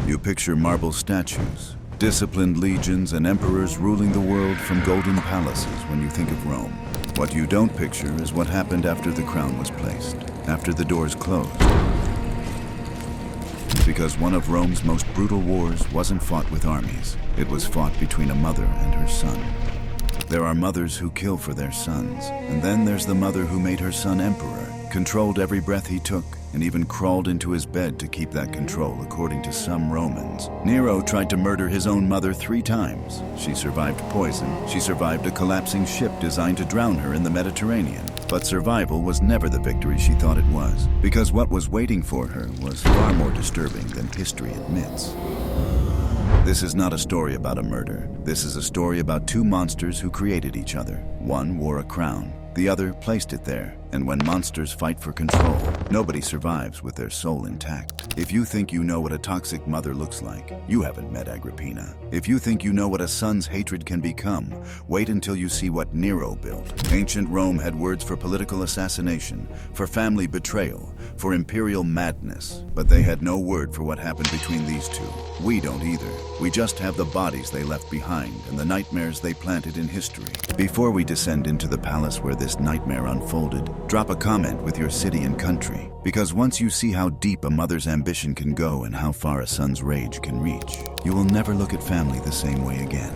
You picture marble statues, disciplined legions, and emperors ruling the world from golden palaces when you think of Rome. What you don't picture is what happened after the crown was placed, after the doors closed. Because one of Rome's most brutal wars wasn't fought with armies. It was fought between a mother and her son. There are mothers who kill for their sons, and then there's the mother who made her son emperor, controlled every breath he took, and even crawled into his bed to keep that control, according to some Romans. Nero tried to murder his own mother 3 times. She survived poison. She survived a collapsing ship designed to drown her in the Mediterranean. But survival was never the victory she thought it was, because what was waiting for her was far more disturbing than history admits. This is not a story about a murder. This is a story about 2 monsters who created each other. One wore a crown, the other placed it there. And when monsters fight for control, nobody survives with their soul intact. If you think you know what a toxic mother looks like, you haven't met Agrippina. If you think you know what a son's hatred can become, wait until you see what Nero built. Ancient Rome had words for political assassination, for family betrayal, for imperial madness, but they had no word for what happened between these 2. We don't either. We just have the bodies they left behind and the nightmares they planted in history. Before we descend into the palace where this nightmare unfolded, drop a comment with your city and country, because once you see how deep a mother's ambition can go and how far a son's rage can reach, you will never look at family the same way again.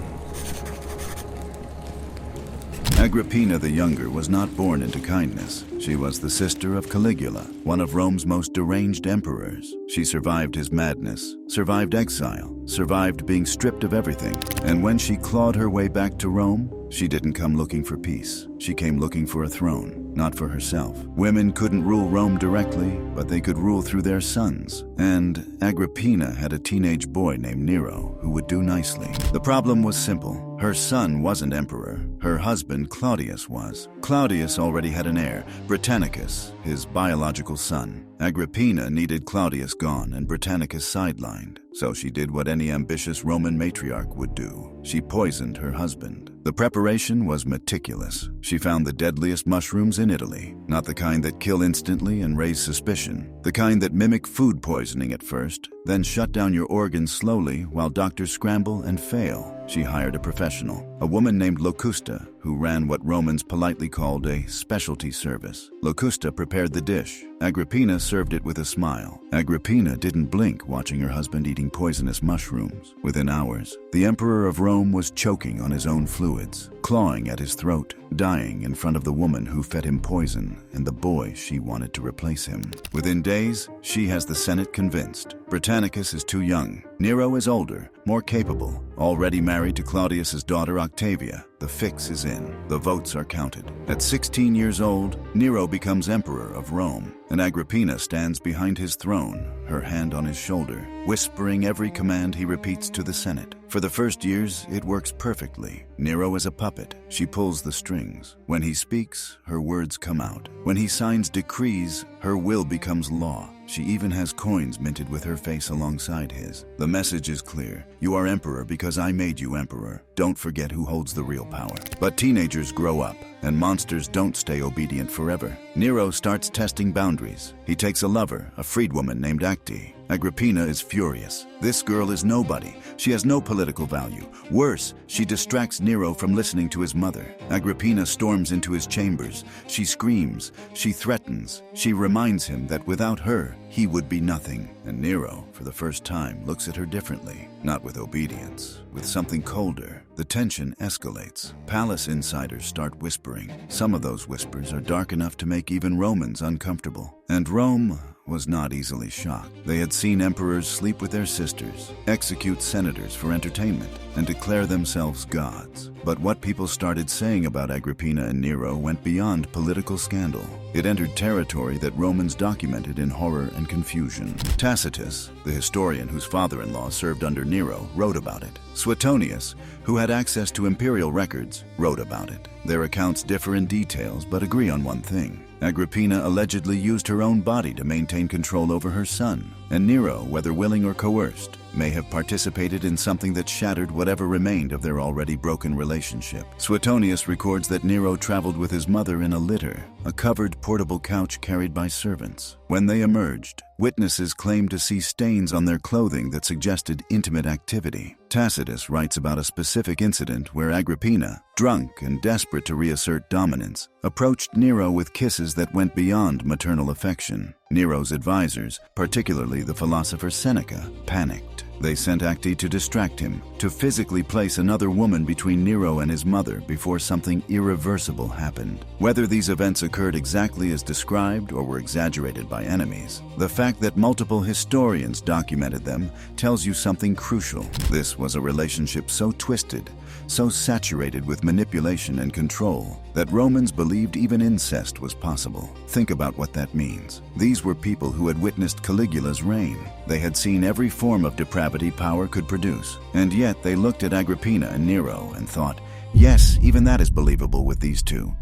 Agrippina the Younger was not born into kindness. She was the sister of Caligula, one of Rome's most deranged emperors. She survived his madness, survived exile, survived being stripped of everything. And when she clawed her way back to Rome, she didn't come looking for peace. She came looking for a throne, not for herself. Women couldn't rule Rome directly, but they could rule through their sons. And Agrippina had a teenage boy named Nero who would do nicely. The problem was simple. Her son wasn't emperor. Her husband, Claudius, was. Claudius already had an heir, Britannicus, his biological son. Agrippina needed Claudius gone and Britannicus sidelined, so she did what any ambitious Roman matriarch would do. She poisoned her husband. The preparation was meticulous. She found the deadliest mushrooms in Italy, not the kind that kill instantly and raise suspicion, the kind that mimic food poisoning at first, then shut down your organs slowly while doctors scramble and fail. She hired a professional, a woman named Locusta, who ran what Romans politely called a specialty service. Locusta prepared the dish. Agrippina served it with a smile. Agrippina didn't blink watching her husband eating poisonous mushrooms. Within hours, the Emperor of Rome was choking on his own fluids, clawing at his throat, dying in front of the woman who fed him poison and the boy she wanted to replace him. Within days, she has the Senate convinced. Britannicus is too young. Nero is older, more capable, already married to Claudius's daughter Octavia. The fix is in. The votes are counted. At 16 years old, Nero becomes Emperor of Rome, and Agrippina stands behind his throne, her hand on his shoulder, whispering every command he repeats to the Senate. For the first years, it works perfectly. Nero is a puppet. She pulls the strings. When he speaks, her words come out. When he signs decrees, her will becomes law. She even has coins minted with her face alongside his. The message is clear. You are emperor because I made you emperor. Don't forget who holds the real power. But teenagers grow up, and monsters don't stay obedient forever. Nero starts testing boundaries. He takes a lover, a freedwoman named Acte. Agrippina is furious. This girl is nobody. She has no political value. Worse, she distracts Nero from listening to his mother. Agrippina storms into his chambers. She screams. She threatens. She reminds him that without her, he would be nothing. And Nero, for the first time, looks at her differently. Not with obedience, with something colder. The tension escalates. Palace insiders start whispering. Some of those whispers are dark enough to make even Romans uncomfortable. And Rome was not easily shocked. They had seen emperors sleep with their sisters, execute senators for entertainment, and declare themselves gods. But what people started saying about Agrippina and Nero went beyond political scandal. It entered territory that Romans documented in horror and confusion. Tacitus, the historian whose father-in-law served under Nero, wrote about it. Suetonius, who had access to imperial records, wrote about it. Their accounts differ in details but agree on one thing. Agrippina allegedly used her own body to maintain control over her son, and Nero, whether willing or coerced, may have participated in something that shattered whatever remained of their already broken relationship. Suetonius records that Nero traveled with his mother in a litter, a covered portable couch carried by servants. When they emerged, witnesses claimed to see stains on their clothing that suggested intimate activity. Tacitus writes about a specific incident where Agrippina, drunk and desperate to reassert dominance, approached Nero with kisses that went beyond maternal affection. Nero's advisors, particularly the philosopher Seneca, panicked. They sent Acti to distract him, to physically place another woman between Nero and his mother before something irreversible happened. Whether these events occurred exactly as described or were exaggerated by enemies, the fact that multiple historians documented them tells you something crucial. This was a relationship so twisted, so saturated with manipulation and control, that Romans believed even incest was possible. Think about what that means. These were people who had witnessed Caligula's reign. They had seen every form of depravity power could produce. And yet they looked at Agrippina and Nero and thought, yes, even that is believable with these two.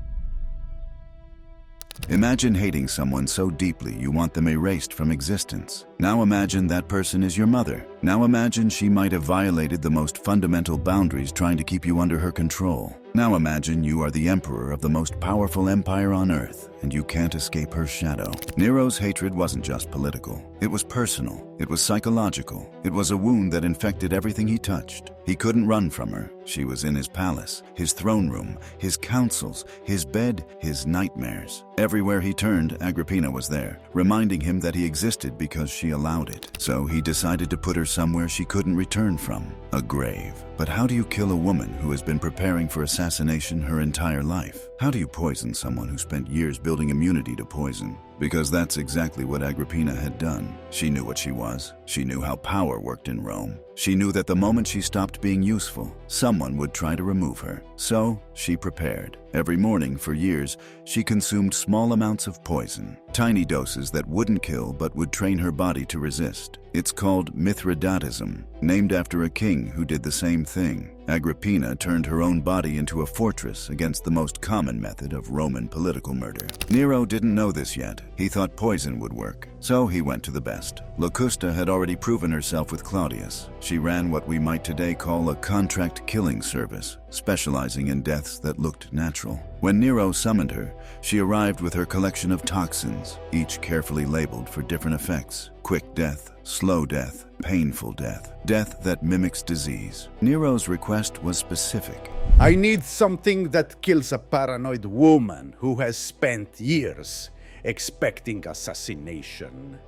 Imagine hating someone so deeply you want them erased from existence. Now imagine that person is your mother. Now imagine she might have violated the most fundamental boundaries trying to keep you under her control. Now imagine you are the emperor of the most powerful empire on earth, and you can't escape her shadow. Nero's hatred wasn't just political. It was personal. It was psychological. It was a wound that infected everything he touched. He couldn't run from her. She was in his palace, his throne room, his councils, his bed, his nightmares. Everywhere he turned, Agrippina was there, reminding him that he existed because she allowed it. So he decided to put her somewhere she couldn't return from, a grave. But how do you kill a woman who has been preparing for assassination her entire life? How do you poison someone who spent years building immunity to poison? Because that's exactly what Agrippina had done. She knew what she was. She knew how power worked in Rome. She knew that the moment she stopped being useful, someone would try to remove her. So she prepared. Every morning for years, she consumed small amounts of poison, tiny doses that wouldn't kill but would train her body to resist. It's called Mithridatism, named after a king who did the same thing. Agrippina turned her own body into a fortress against the most common method of Roman political murder. Nero didn't know this yet. He thought poison would work, so he went to the best. Locusta had already proven herself with Claudius. She ran what we might today call a contract killing service, specializing in deaths that looked natural. When Nero summoned her, she arrived with her collection of toxins, each carefully labeled for different effects: quick death, slow death, painful death, death that mimics disease. Nero's request was specific. I need something that kills a paranoid woman who has spent years expecting assassination.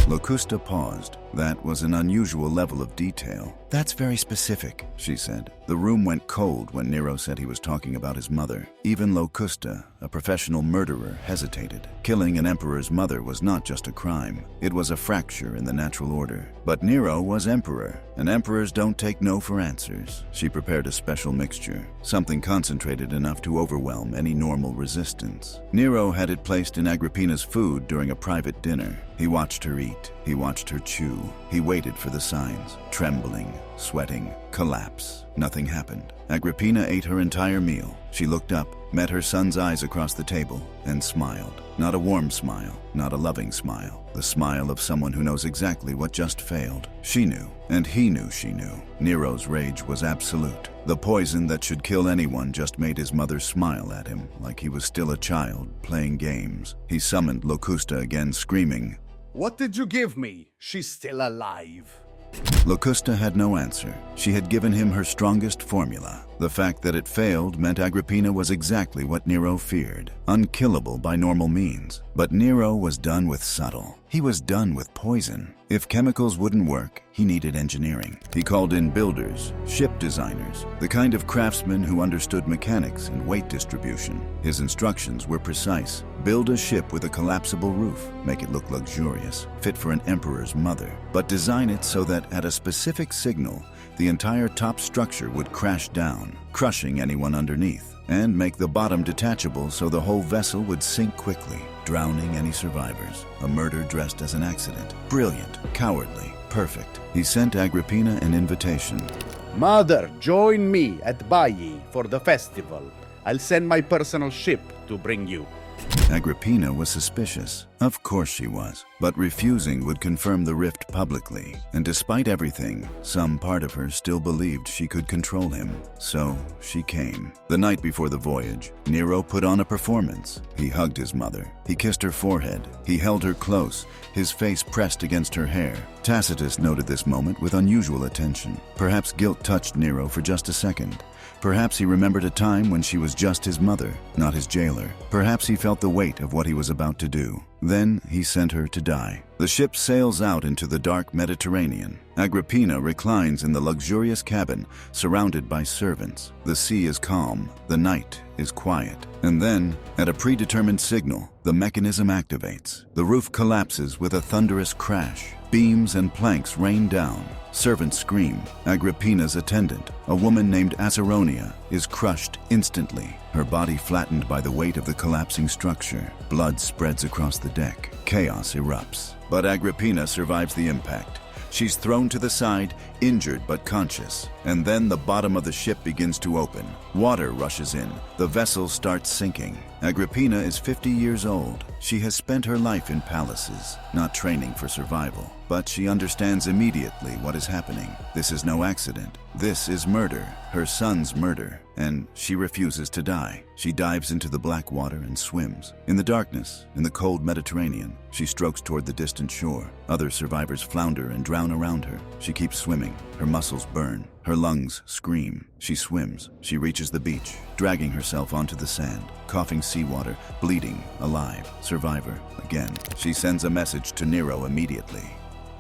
Locusta paused. That was an unusual level of detail. That's very specific, she said. The room went cold when Nero said he was talking about his mother. Even Locusta, a professional murderer, hesitated. Killing an emperor's mother was not just a crime. It was a fracture in the natural order. But Nero was emperor, and emperors don't take no for answers. She prepared a special mixture, something concentrated enough to overwhelm any normal resistance. Nero had it placed in Agrippina's food during a private dinner. He watched her eat. He watched her chew. He waited for the signs. Trembling, sweating, collapse. Nothing happened. Agrippina ate her entire meal. She looked up, met her son's eyes across the table, and smiled. Not a warm smile, not a loving smile. The smile of someone who knows exactly what just failed. She knew, and he knew she knew. Nero's rage was absolute. The poison that should kill anyone just made his mother smile at him like he was still a child playing games. He summoned Locusta again, screaming, What did you give me? She's still alive. Locusta had no answer. She had given him her strongest formula. The fact that it failed meant Agrippina was exactly what Nero feared, unkillable by normal means. But Nero was done with subtle. He was done with poison. If chemicals wouldn't work, he needed engineering. He called in builders, ship designers, the kind of craftsmen who understood mechanics and weight distribution. His instructions were precise. Build a ship with a collapsible roof, make it look luxurious, fit for an emperor's mother, but design it so that at a specific signal, the entire top structure would crash down, crushing anyone underneath, and make the bottom detachable so the whole vessel would sink quickly, drowning any survivors. A murder dressed as an accident. Brilliant, cowardly, perfect. He sent Agrippina an invitation. Mother, join me at Baiae for the festival. I'll send my personal ship to bring you. Agrippina was suspicious. Of course she was, but refusing would confirm the rift publicly, and despite everything, some part of her still believed she could control him. So she came. The night before the voyage, Nero put on a performance. He hugged his mother. He kissed her forehead. He held her close, his face pressed against her hair. Tacitus noted this moment with unusual attention. Perhaps guilt touched Nero for just a second. Perhaps he remembered a time when she was just his mother, not his jailer. Perhaps he felt the weight of what he was about to do. Then he sent her to die. The ship sails out into the dark Mediterranean. Agrippina reclines in the luxurious cabin, surrounded by servants. The sea is calm. The night is quiet. And then, at a predetermined signal, the mechanism activates. The roof collapses with a thunderous crash. Beams and planks rain down. Servants scream. Agrippina's attendant, a woman named Asaronia, is crushed instantly, her body flattened by the weight of the collapsing structure. Blood spreads across the deck. Chaos erupts. But Agrippina survives the impact. She's thrown to the side, injured but conscious. And then the bottom of the ship begins to open. Water rushes in. The vessel starts sinking. Agrippina is 50 years old. She has spent her life in palaces, not training for survival. But she understands immediately what is happening. This is no accident. This is murder, her son's murder. And she refuses to die. She dives into the black water and swims. In the darkness, in the cold Mediterranean, she strokes toward the distant shore. Other survivors flounder and drown around her. She keeps swimming. Her muscles burn. Her lungs scream. She swims. She reaches the beach, dragging herself onto the sand, coughing seawater, bleeding, alive, survivor, again. She sends a message to Nero immediately.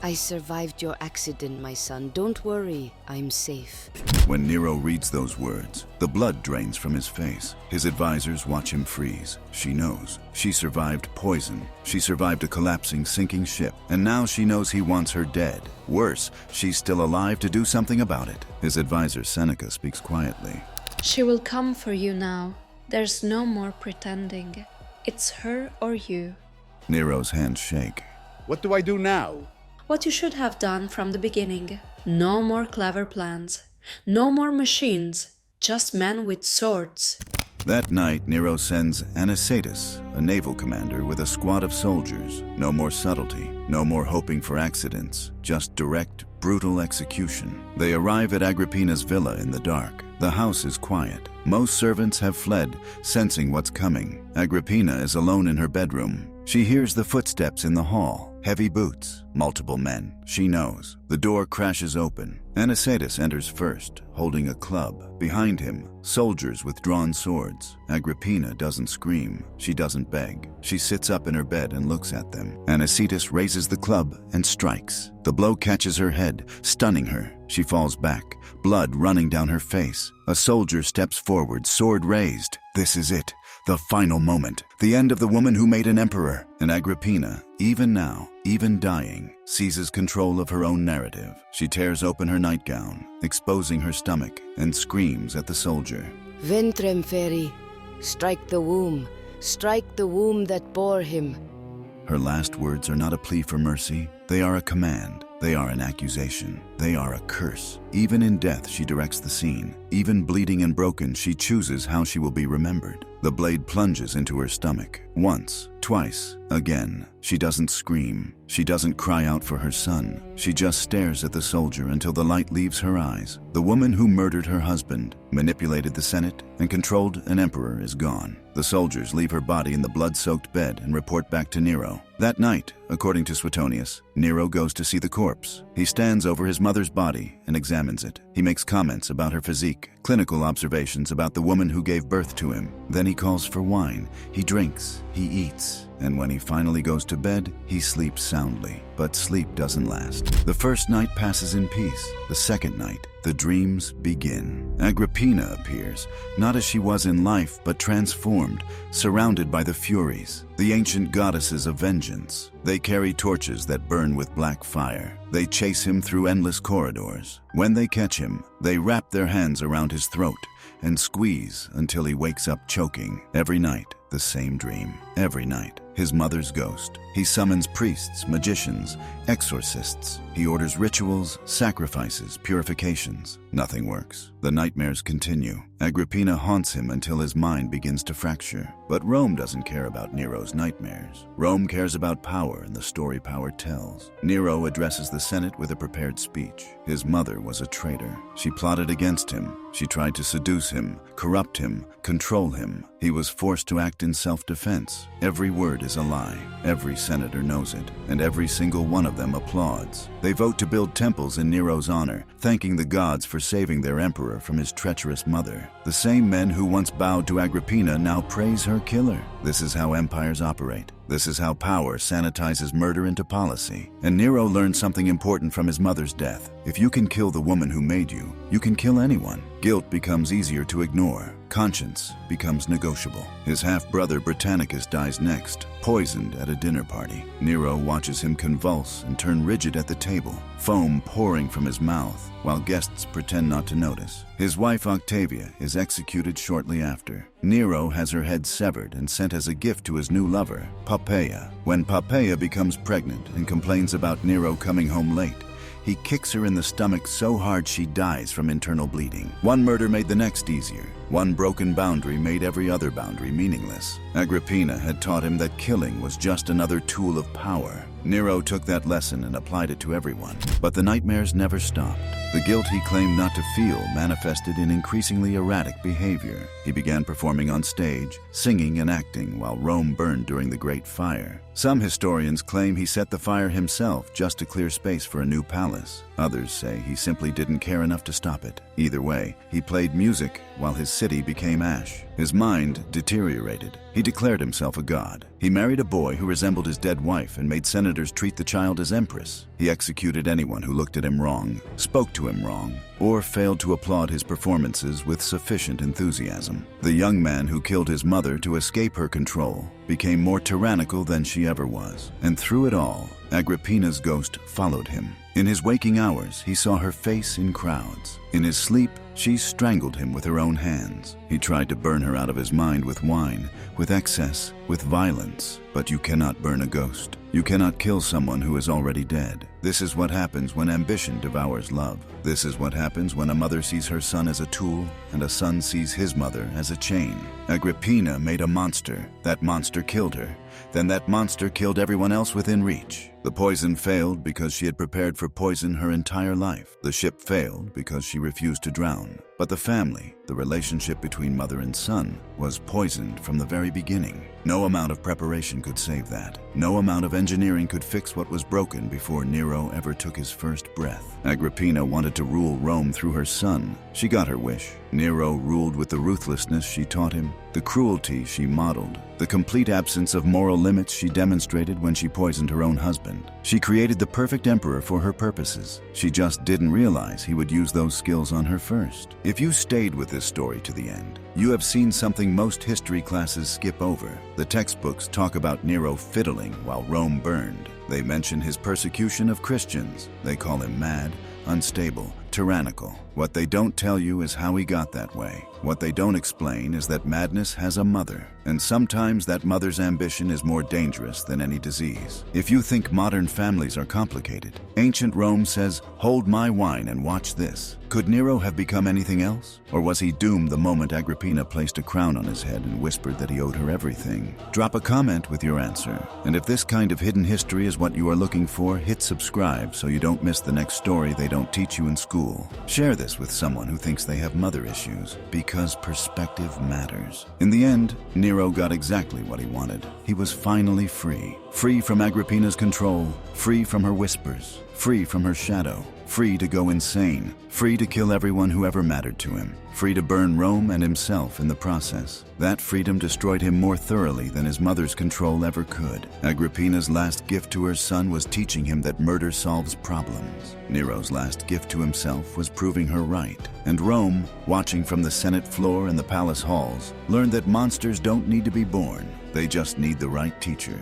I survived your accident, my son. Don't worry, I'm safe. When Nero reads those words, the blood drains from his face. His advisors watch him freeze. She knows. She survived poison. She survived a collapsing, sinking ship. And now she knows he wants her dead. Worse, she's still alive to do something about it. His advisor Seneca speaks quietly. She will come for you now. There's no more pretending. It's her or you. Nero's hands shake. What do I do now? What you should have done from the beginning. No more clever plans. No more machines. Just men with swords. That night, Nero sends Anicetus, a naval commander, with a squad of soldiers. No more subtlety, no more hoping for accidents, just direct, brutal execution. They arrive at Agrippina's villa in the dark. The house is quiet. Most servants have fled, sensing what's coming. Agrippina is alone in her bedroom. She hears the footsteps in the hall, heavy boots, multiple men. She knows. The door crashes open. Anicetus enters first, holding a club. Behind him, soldiers with drawn swords. Agrippina doesn't scream. She doesn't beg. She sits up in her bed and looks at them. Anicetus raises the club and strikes. The blow catches her head, stunning her. She falls back, blood running down her face. A soldier steps forward, sword raised. This is it. The final moment, the end of the woman who made an emperor. And Agrippina, even now, even dying, seizes control of her own narrative. She tears open her nightgown, exposing her stomach, and screams at the soldier. Ventrem Feri, strike the womb that bore him. Her last words are not a plea for mercy. They are a command. They are an accusation. They are a curse. Even in death, she directs the scene. Even bleeding and broken, she chooses how she will be remembered. The blade plunges into her stomach. Once, twice, again. She doesn't scream. She doesn't cry out for her son. She just stares at the soldier until the light leaves her eyes. The woman who murdered her husband, manipulated the Senate, and controlled an emperor is gone. The soldiers leave her body in the blood-soaked bed and report back to Nero. That night, according to Suetonius, Nero goes to see the corpse. He stands over his mother's body and examines it. He makes comments about her physique, clinical observations about the woman who gave birth to him. Then he calls for wine. He drinks. He eats. And when he finally goes to bed, he sleeps soundly. But sleep doesn't last. The first night passes in peace. The second night, the dreams begin. Agrippina appears, not as she was in life, but transformed, surrounded by the Furies, the ancient goddesses of vengeance. They carry torches that burn with black fire. They chase him through endless corridors. When they catch him, they wrap their hands around his throat and squeeze until he wakes up choking. Every night, the same dream. Every night, his mother's ghost. He summons priests, magicians, exorcists. He orders rituals, sacrifices, purifications. Nothing works. The nightmares continue. Agrippina haunts him until his mind begins to fracture. But Rome doesn't care about Nero's nightmares. Rome cares about power and the story power tells. Nero addresses the Senate with a prepared speech. His mother was a traitor. She plotted against him. She tried to seduce him, corrupt him, control him. He was forced to act in self-defense. Every word is a lie. Every senator knows it, and every single one of them applauds. They vote to build temples in Nero's honor, thanking the gods for saving their emperor from his treacherous mother. The same men who once bowed to Agrippina now praise her killer. This is how empires operate. This is how power sanitizes murder into policy. And Nero learned something important from his mother's death. If you can kill the woman who made you, you can kill anyone. Guilt becomes easier to ignore. Conscience becomes negotiable. His half-brother Britannicus dies next, poisoned at a dinner party. Nero watches him convulse and turn rigid at the table, foam pouring from his mouth, while guests pretend not to notice. His wife Octavia is executed shortly after. Nero has her head severed and sent as a gift to his new lover, Poppaea. When Poppaea becomes pregnant and complains about Nero coming home late, he kicks her in the stomach so hard she dies from internal bleeding. One murder made the next easier. One broken boundary made every other boundary meaningless. Agrippina had taught him that killing was just another tool of power. Nero took that lesson and applied it to everyone. But the nightmares never stopped. The guilt he claimed not to feel manifested in increasingly erratic behavior. He began performing on stage, singing and acting while Rome burned during the Great Fire. Some historians claim he set the fire himself just to clear space for a new palace. Others say he simply didn't care enough to stop it. Either way, he played music while his city became ash. His mind deteriorated. He declared himself a god. He married a boy who resembled his dead wife and made senators treat the child as empress. He executed anyone who looked at him wrong, spoke to him wrong, or failed to applaud his performances with sufficient enthusiasm. The young man who killed his mother to escape her control became more tyrannical than she ever was. And through it all, Agrippina's ghost followed him. In his waking hours, he saw her face in crowds. In his sleep, she strangled him with her own hands. He tried to burn her out of his mind with wine, with excess, with violence. But you cannot burn a ghost. You cannot kill someone who is already dead. This is what happens when ambition devours love. This is what happens when a mother sees her son as a tool and a son sees his mother as a chain. Agrippina made a monster. That monster killed her. Then that monster killed everyone else within reach. The poison failed because she had prepared for poison her entire life. The ship failed because she refused to drown. But the family, the relationship between mother and son, was poisoned from the very beginning. No amount of preparation could save that. No amount of engineering could fix what was broken before Nero ever took his first breath. Agrippina wanted to rule Rome through her son. She got her wish. Nero ruled with the ruthlessness she taught him, the cruelty she modeled, the complete absence of moral limits she demonstrated when she poisoned her own husband. She created the perfect emperor for her purposes. She just didn't realize he would use those skills on her first. If you stayed with this story to the end, you have seen something most history classes skip over. The textbooks talk about Nero fiddling while Rome burned. They mention his persecution of Christians. They call him mad, unstable, tyrannical. What they don't tell you is how he got that way. What they don't explain is that madness has a mother, and sometimes that mother's ambition is more dangerous than any disease. If you think modern families are complicated, ancient Rome says, "Hold my wine and watch this." Could Nero have become anything else? Or was he doomed the moment Agrippina placed a crown on his head and whispered that he owed her everything? Drop a comment with your answer. And if this kind of hidden history is what you are looking for, hit subscribe so you don't miss the next story they don't teach you in school. Share this with someone who thinks they have mother issues, because perspective matters. In the end, Nero got exactly what he wanted. He was finally free. Free from Agrippina's control, free from her whispers, free from her shadow, free to go insane, free to kill everyone who ever mattered to him, free to burn Rome and himself in the process. That freedom destroyed him more thoroughly than his mother's control ever could. Agrippina's last gift to her son was teaching him that murder solves problems. Nero's last gift to himself was proving her right. And Rome, watching from the Senate floor and the palace halls, learned that monsters don't need to be born. They just need the right teacher.